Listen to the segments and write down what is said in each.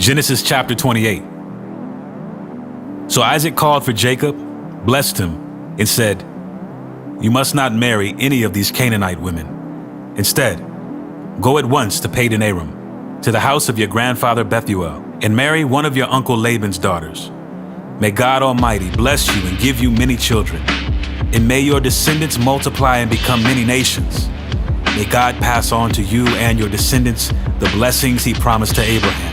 Genesis chapter 28. So Isaac called for Jacob, blessed him, and said, "You must not marry any of these Canaanite women. Instead, go at once to Padan Aram, to the house of your grandfather Bethuel, and marry one of your uncle Laban's daughters. May God Almighty bless you and give you many children, and may your descendants multiply and become many nations. May God pass on to you and your descendants the blessings he promised to Abraham.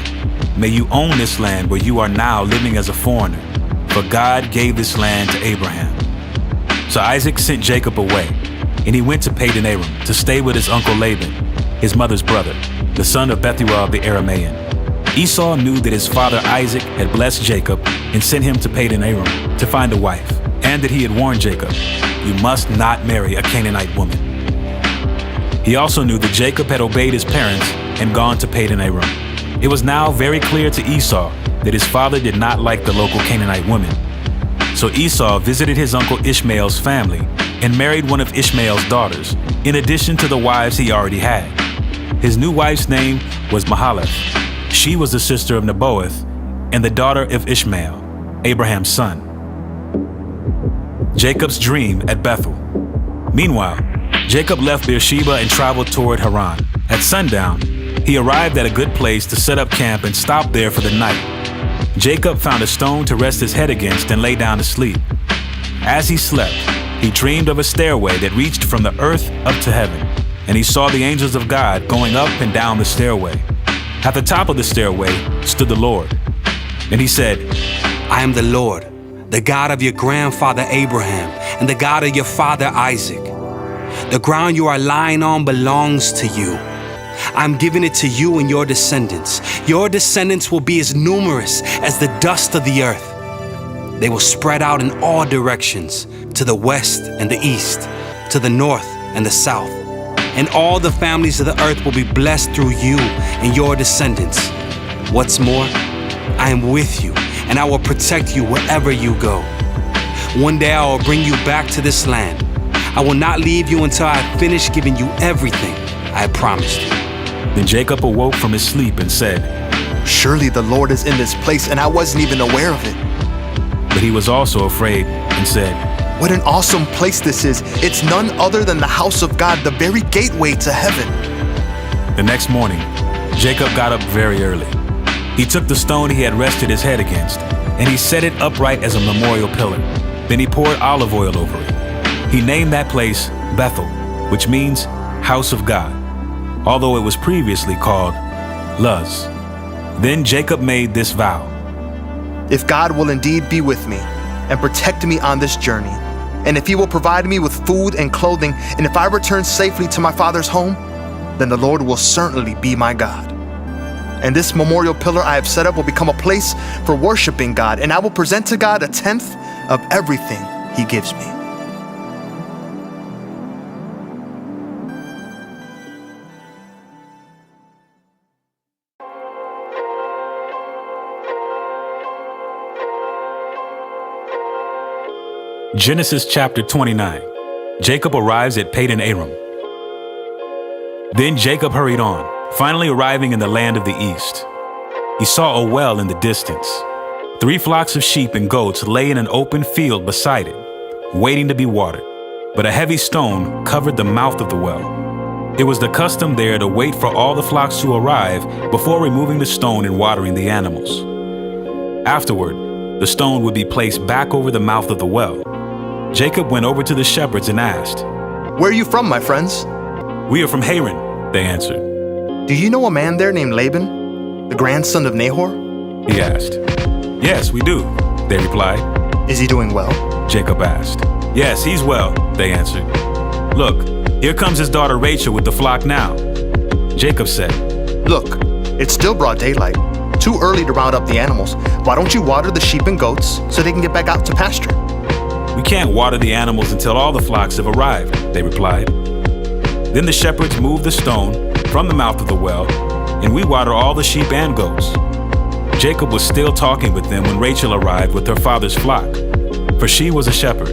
May you own this land where you are now living as a foreigner, for God gave this land to Abraham." So Isaac sent Jacob away, and he went to Padan Aram to stay with his uncle Laban, his mother's brother, the son of Bethuel the Aramean. Esau knew that his father Isaac had blessed Jacob and sent him to Padan Aram to find a wife, and that he had warned Jacob, "You must not marry a Canaanite woman." He also knew that Jacob had obeyed his parents and gone to Padan Aram. It was now very clear to Esau that his father did not like the local Canaanite women. So Esau visited his uncle Ishmael's family and married one of Ishmael's daughters, in addition to the wives he already had. His new wife's name was Mahalath. She was the sister of Nebaioth and the daughter of Ishmael, Abraham's son. Jacob's dream at Bethel. Meanwhile, Jacob left Beersheba and traveled toward Haran. At sundown, he arrived at a good place to set up camp and stopped there for the night. Jacob found a stone to rest his head against and lay down to sleep. As he slept, he dreamed of a stairway that reached from the earth up to heaven, and he saw the angels of God going up and down the stairway. At the top of the stairway stood the Lord, and he said, "I am the Lord, the God of your grandfather Abraham and the God of your father Isaac. The ground you are lying on belongs to you. I'm giving it to you and your descendants. Your descendants will be as numerous as the dust of the earth. They will spread out in all directions, to the west and the east, to the north and the south. And all the families of the earth will be blessed through you and your descendants. What's more, I am with you, and I will protect you wherever you go. One day I will bring you back to this land. I will not leave you until I have finished giving you everything I have promised you." Then Jacob awoke from his sleep and said, "Surely the Lord is in this place, and I wasn't even aware of it." But he was also afraid and said, "What an awesome place this is. It's none other than the house of God, the very gateway to heaven." The next morning, Jacob got up very early. He took the stone he had rested his head against, and he set it upright as a memorial pillar. Then he poured olive oil over it. He named that place Bethel, which means house of God, although it was previously called Luz. Then Jacob made this vow: "If God will indeed be with me and protect me on this journey, and if he will provide me with food and clothing, and if I return safely to my father's home, then the Lord will certainly be my God. And this memorial pillar I have set up will become a place for worshiping God, and I will present to God 1/10 of everything he gives me." Genesis chapter 29. Jacob arrives at Padan Aram. Then Jacob hurried on, finally arriving in the land of the east. He saw a well in the distance. 3 flocks of sheep and goats lay in an open field beside it, waiting to be watered, but a heavy stone covered the mouth of the well. It was the custom there to wait for all the flocks to arrive before removing the stone and watering the animals. Afterward, the stone would be placed back over the mouth of the well. Jacob went over to the shepherds and asked, "Where are you from, my friends?" "We are from Haran," they answered. "Do you know a man there named Laban, the grandson of Nahor?" He asked. "Yes, we do," they replied. "Is he doing well?" Jacob asked. "Yes, he's well," they answered. "Look, here comes his daughter Rachel with the flock now." Jacob said, "Look, it's still broad daylight. Too early to round up the animals. Why don't you water the sheep and goats so they can get back out to pasture?" "We can't water the animals until all the flocks have arrived," they replied. Then the shepherds moved the stone from the mouth of the well, and we water all the sheep and goats. Jacob was still talking with them when Rachel arrived with her father's flock, for she was a shepherd.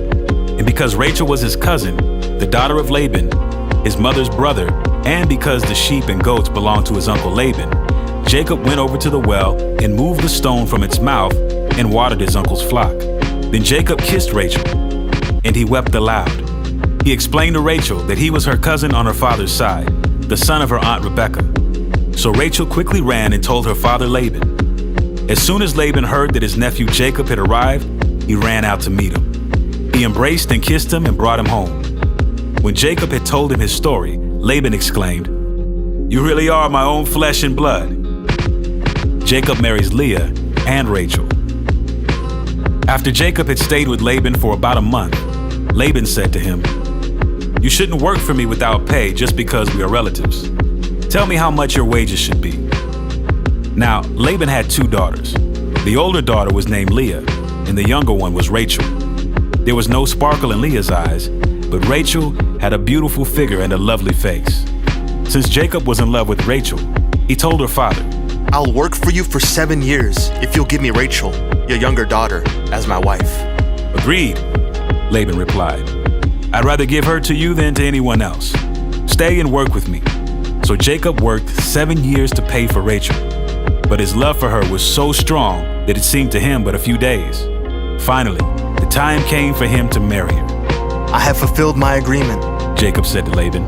And because Rachel was his cousin, the daughter of Laban, his mother's brother, and because the sheep and goats belonged to his uncle Laban, Jacob went over to the well and moved the stone from its mouth and watered his uncle's flock. Then Jacob kissed Rachel, and he wept aloud. He explained to Rachel that he was her cousin on her father's side, the son of her aunt Rebekah. So Rachel quickly ran and told her father Laban. As soon as Laban heard that his nephew Jacob had arrived, he ran out to meet him. He embraced and kissed him and brought him home. When Jacob had told him his story, Laban exclaimed, "You really are my own flesh and blood." Jacob marries Leah and Rachel. After Jacob had stayed with Laban for about a month, Laban said to him, "You shouldn't work for me without pay just because we are relatives. Tell me how much your wages should be." Now, Laban had 2 daughters. The older daughter was named Leah, and the younger one was Rachel. There was no sparkle in Leah's eyes, but Rachel had a beautiful figure and a lovely face. Since Jacob was in love with Rachel, he told her father, I'll work for you for 7 years if you'll give me Rachel, your younger daughter, as my wife. "Agreed," Laban replied. "I'd rather give her to you than to anyone else. Stay and work with me." So Jacob worked 7 years to pay for Rachel, but his love for her was so strong that it seemed to him but a few days. Finally, the time came for him to marry her. I have fulfilled my agreement. Jacob said to Laban.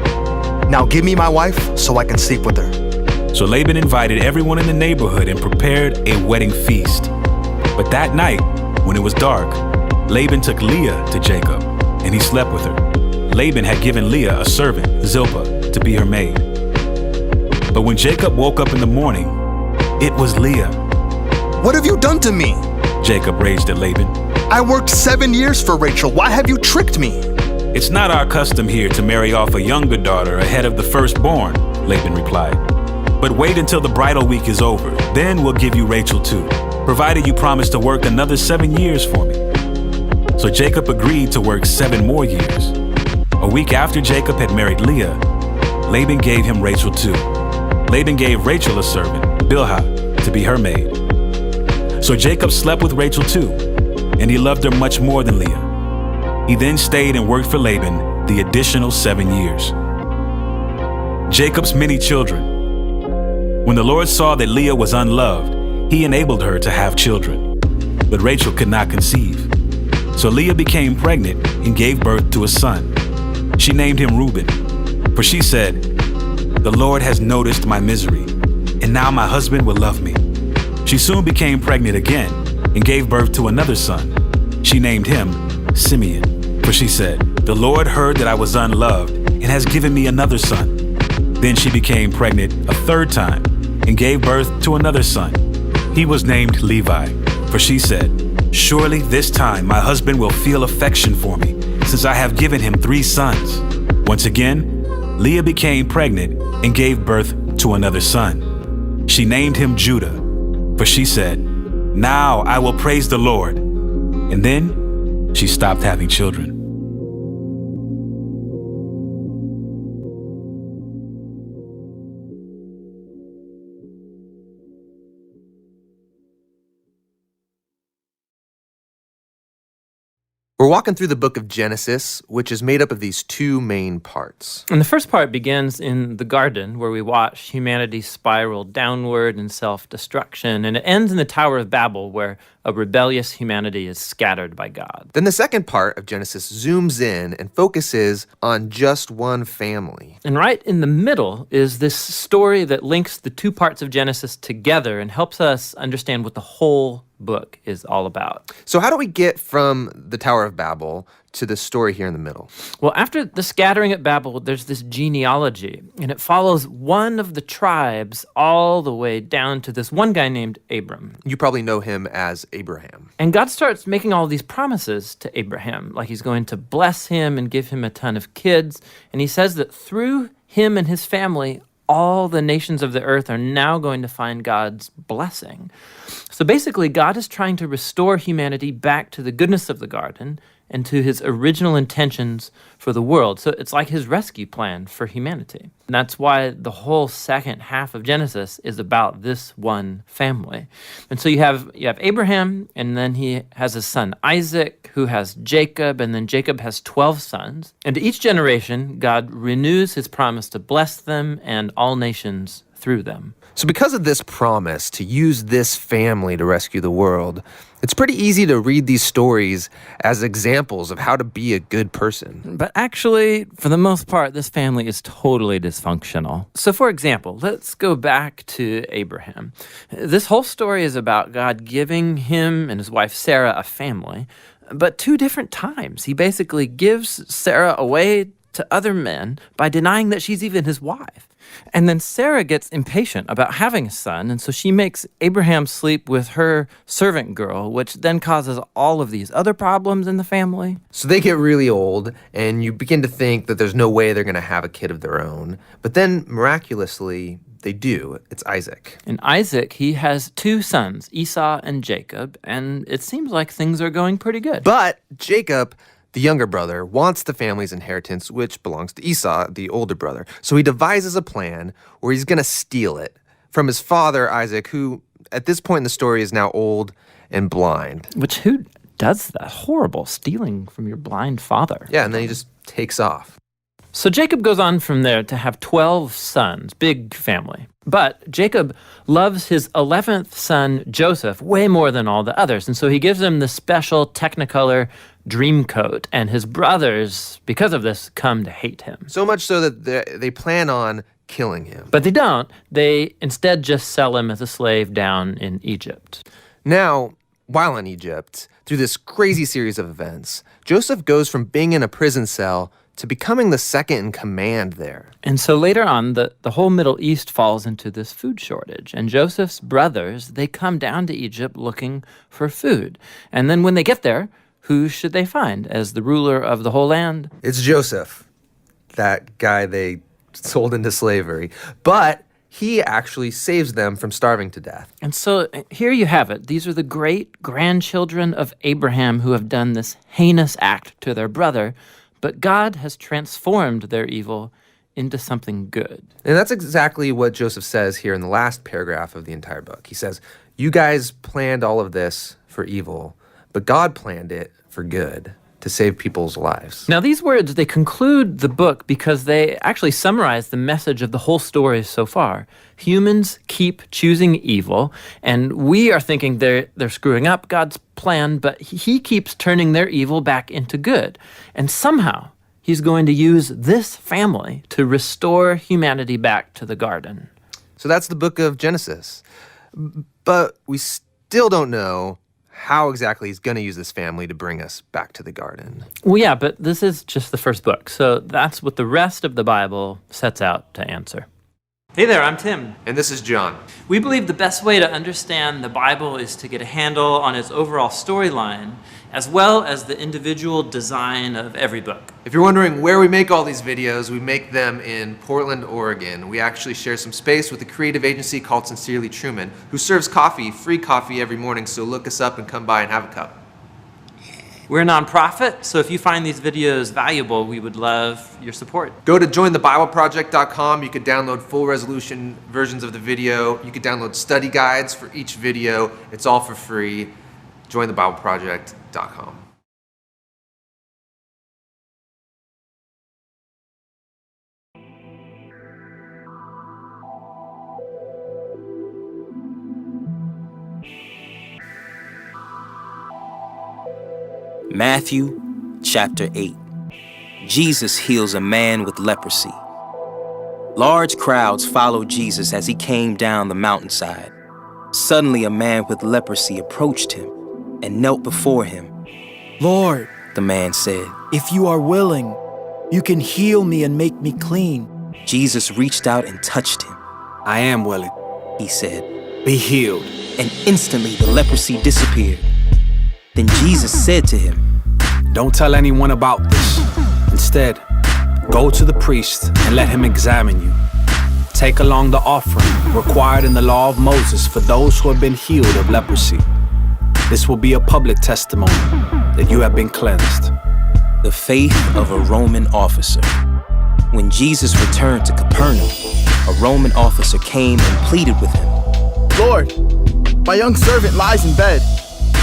Now give me my wife so I can sleep with her. So Laban invited everyone in the neighborhood and prepared a wedding feast. But that night, when it was dark, Laban took Leah to Jacob, and he slept with her. Laban had given Leah a servant, Zilpah, to be her maid. But when Jacob woke up in the morning, it was Leah. What have you done to me? Jacob raged at Laban. I worked 7 years for Rachel. Why have you tricked me? It's not our custom here to marry off a younger daughter ahead of the firstborn, Laban replied. But wait until the bridal week is over. Then we'll give you Rachel too, provided you promise to work another 7 years for me. So Jacob agreed to work 7 more years. A week after Jacob had married Leah, Laban gave him Rachel too. Laban gave Rachel a servant, Bilhah, to be her maid. So Jacob slept with Rachel too, and he loved her much more than Leah. He then stayed and worked for Laban the additional 7 years. Jacob's many children. When the Lord saw that Leah was unloved, he enabled her to have children. But Rachel could not conceive. So Leah became pregnant and gave birth to a son. She named him Reuben, for she said, "The Lord has noticed my misery, and now my husband will love me." She soon became pregnant again and gave birth to another son. She named him Simeon, for she said, "The Lord heard that I was unloved and has given me another son." Then she became pregnant a third time and gave birth to another son. He was named Levi, for she said, "Surely this time my husband will feel affection for me, since I have given him 3 sons." Once again, Leah became pregnant and gave birth to another son. She named him Judah, for she said, "Now I will praise the Lord." And then she stopped having children. We're walking through the book of Genesis, which is made up of these 2 main parts. And the first part begins in the garden, where we watch humanity spiral downward in self-destruction, and it ends in the Tower of Babel, where a rebellious humanity is scattered by God. Then the second part of Genesis zooms in and focuses on just one family. And right in the middle is this story that links the 2 parts of Genesis together and helps us understand what the whole book is all about. So how do we get from the Tower of Babel to the story here in the middle? Well, after the scattering at Babel, there's this genealogy, and it follows one of the tribes all the way down to this one guy named Abram. You probably know him as Abraham. And God starts making all these promises to Abraham, like he's going to bless him and give him a ton of kids. And he says that through him and his family, all the nations of the earth are now going to find God's blessing. So basically, God is trying to restore humanity back to the goodness of the garden and to his original intentions for the world. So it's like his rescue plan for humanity. And that's why the whole second half of Genesis is about this one family. And so you have Abraham, and then he has his son Isaac, who has Jacob, and then Jacob has 12 sons. And to each generation, God renews his promise to bless them and all nations through them. So because of this promise to use this family to rescue the world, it's pretty easy to read these stories as examples of how to be a good person. But actually, for the most part, this family is totally dysfunctional. So for example, let's go back to Abraham. This whole story is about God giving him and his wife Sarah a family, but 2 different times. He basically gives Sarah away to other men by denying that she's even his wife. And then Sarah gets impatient about having a son, and so she makes Abraham sleep with her servant girl, which then causes all of these other problems in the family. So they get really old, and you begin to think that there's no way they're going to have a kid of their own. But then, miraculously, they do. It's Isaac. And Isaac, he has 2 sons, Esau and Jacob, and it seems like things are going pretty good. But Jacob, the younger brother, wants the family's inheritance, which belongs to Esau, the older brother. So he devises a plan where he's going to steal it from his father, Isaac, who at this point in the story is now old and blind. Which, who does that? Horrible, stealing from your blind father. Yeah, and then he just takes off. So Jacob goes on from there to have 12 sons, big family. But Jacob loves his 11th son, Joseph, way more than all the others. And so he gives him the special Technicolor dream coat. And his brothers, because of this, come to hate him. So much so that they plan on killing him. But they don't. They instead just sell him as a slave down in Egypt. Now, while in Egypt, through this crazy series of events, Joseph goes from being in a prison cell to becoming the second in command there. And so later on, the whole Middle East falls into this food shortage. And Joseph's brothers, they come down to Egypt looking for food. And then when they get there, who should they find as the ruler of the whole land? It's Joseph, that guy they sold into slavery. But he actually saves them from starving to death. And so here you have it. These are the great-grandchildren of Abraham who have done this heinous act to their brother. But God has transformed their evil into something good. And that's exactly what Joseph says here in the last paragraph of the entire book. He says, you guys planned all of this for evil, but God planned it for good, to save people's lives. Now, these words, they conclude the book because they actually summarize the message of the whole story so far. Humans keep choosing evil, and we are thinking they're screwing up God's plan, but he keeps turning their evil back into good. And somehow, he's going to use this family to restore humanity back to the garden. So that's the book of Genesis. But we still don't know how exactly he's going to use this family to bring us back to the garden. Well, yeah, but this is just the first book, so that's what the rest of the Bible sets out to answer. Hey there, I'm Tim. And this is John. We believe the best way to understand the Bible is to get a handle on its overall storyline, as well as the individual design of every book. If you're wondering where we make all these videos, we make them in Portland, Oregon. We actually share some space with a creative agency called Sincerely Truman, who serves coffee, free coffee every morning, so look us up and come by and have a cup. We're a nonprofit, so if you find these videos valuable, we would love your support. Go to jointhebibleproject.com. You could download full resolution versions of the video. You could download study guides for each video. It's all for free. jointhebibleproject.com. Matthew chapter 8. Jesus heals a man with leprosy. Large crowds followed Jesus as he came down the mountainside. Suddenly a man with leprosy approached him and knelt before him. Lord, The man said. if you are willing, you can heal me and make me clean. Jesus reached out and touched him. I am willing. He said, Be healed. and instantly the leprosy disappeared. Then Jesus said to him, Don't tell anyone about this. Instead, go to the priest and let him examine you. Take along the offering required in the law of Moses for those who have been healed of leprosy. This will be a public testimony that you have been cleansed. the faith of a Roman officer. When Jesus returned to Capernaum, a Roman officer came and pleaded with him. Lord, my young servant lies in bed,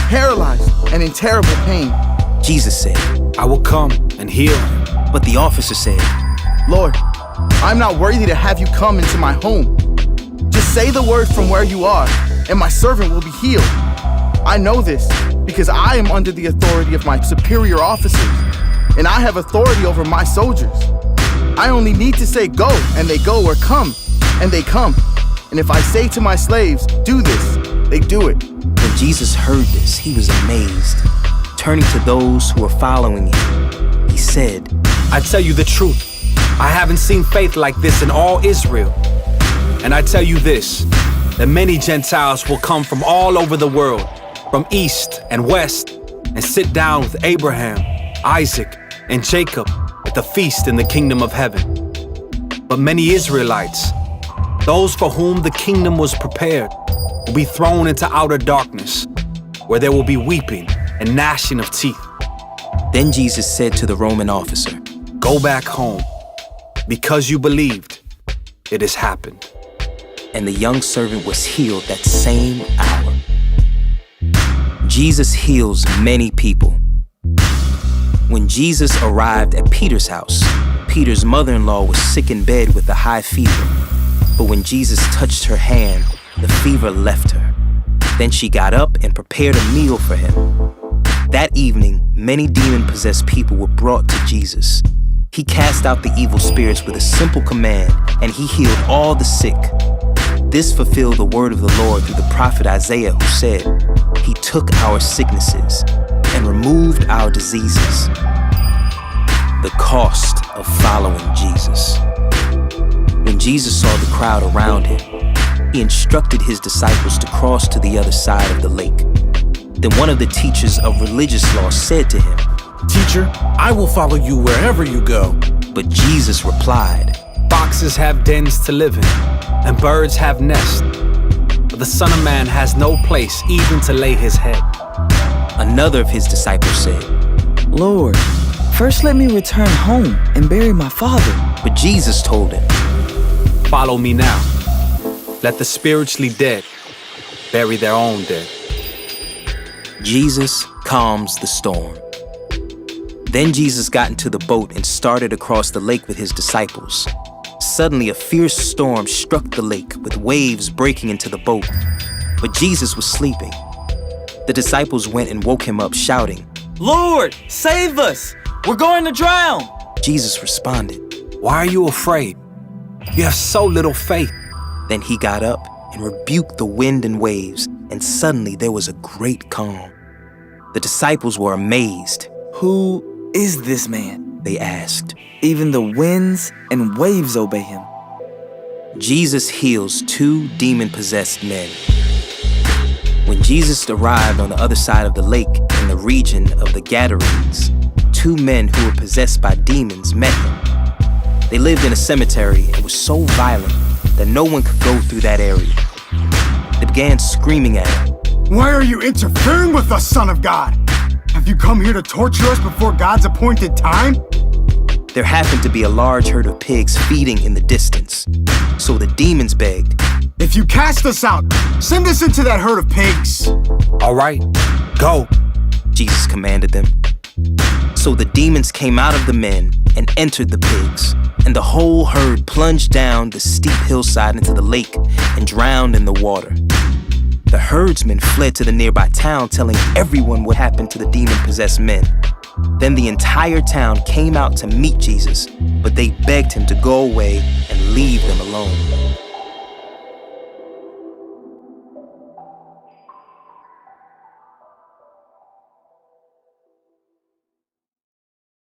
paralyzed and in terrible pain. Jesus said, I will come and heal him. but the officer said, Lord, I'm not worthy to have you come into my home, Say the word from where you are, and my servant will be healed. I know this because I am under the authority of my superior officers, and I have authority over my soldiers. I only need to say go, and they go, or come, and they come. And if I say to my slaves, do this, they do it. When Jesus heard this, he was amazed. Turning to those who were following him, he said, I tell you the truth. I haven't seen faith like this in all Israel. And I tell you this, that many Gentiles will come from all over the world, from east and west, and sit down with Abraham, Isaac, and Jacob at the feast in the kingdom of heaven. But many Israelites, those for whom the kingdom was prepared, will be thrown into outer darkness, where there will be weeping and gnashing of teeth. Then Jesus said to the Roman officer, Go back home. Because you believed, it has happened. And the young servant was healed that same hour. Jesus heals many people. When Jesus arrived at Peter's house, Peter's mother-in-law was sick in bed with a high fever. But when Jesus touched her hand, the fever left her. Then she got up and prepared a meal for him. That evening, many demon-possessed people were brought to Jesus. He cast out the evil spirits with a simple command, and he healed all the sick. This fulfilled the word of the Lord through the prophet Isaiah, who said, He took our sicknesses and removed our diseases. The cost of following Jesus. When Jesus saw the crowd around him, he instructed his disciples to cross to the other side of the lake. Then one of the teachers of religious law said to him, Teacher, I will follow you wherever you go. But Jesus replied, Foxes have dens to live in, and birds have nests, but the Son of Man has no place even to lay his head. Another of his disciples said, Lord, first let me return home and bury my father. But Jesus told him, Follow me now. Let the spiritually dead bury their own dead. Jesus calms the storm. Then Jesus got into the boat and started across the lake with his disciples. Suddenly, a fierce storm struck the lake, with waves breaking into the boat. But Jesus was sleeping. The disciples went and woke him up, shouting, Lord, save us! We're going to drown! Jesus responded, Why are you afraid? You have so little faith. Then he got up and rebuked the wind and waves, and suddenly there was a great calm. The disciples were amazed. Who is this man? They asked. Even the winds and waves obey him. Jesus heals 2 demon-possessed men. When Jesus arrived on the other side of the lake in the region of the Gadarenes, 2 men who were possessed by demons met him. They lived in a cemetery and were so violent that no one could go through that area. They began screaming at him. Why are you interfering with us, Son of God? Have you come here to torture us before God's appointed time? There happened to be a large herd of pigs feeding in the distance. So the demons begged, If you cast us out, send us into that herd of pigs. All right, go, Jesus commanded them. So the demons came out of the men and entered the pigs, and the whole herd plunged down the steep hillside into the lake and drowned in the water. The herdsmen fled to the nearby town, telling everyone what happened to the demon-possessed men. Then the entire town came out to meet Jesus, but they begged him to go away and leave them alone.